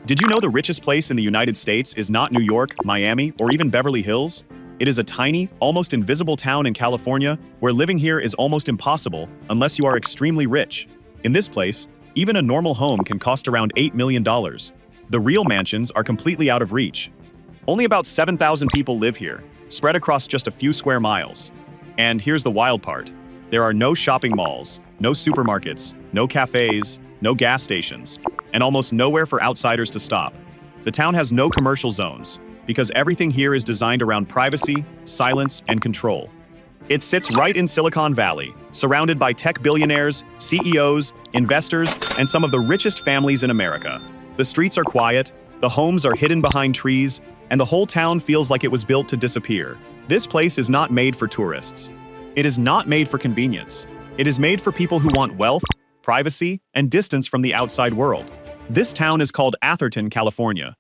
Did you know the richest place in the United States is not New York, Miami, or even Beverly Hills? It is a tiny, almost invisible town in California where living here is almost impossible unless you are extremely rich. In this place, even a normal home can cost around $8 million. The real mansions are completely out of reach. Only about 7,000 people live here, spread across just a few square miles. And here's the wild part. There are no shopping malls, no supermarkets, no cafes, no gas stations, and almost nowhere for outsiders to stop. The town has no commercial zones, because everything here is designed around privacy, silence, and control. It sits right in Silicon Valley, surrounded by tech billionaires, CEOs, investors, and some of the richest families in America. The streets are quiet, the homes are hidden behind trees, and the whole town feels like it was built to disappear. This place is not made for tourists. It is not made for convenience. It is made for people who want wealth, privacy, and distance from the outside world. This town is called Atherton, California,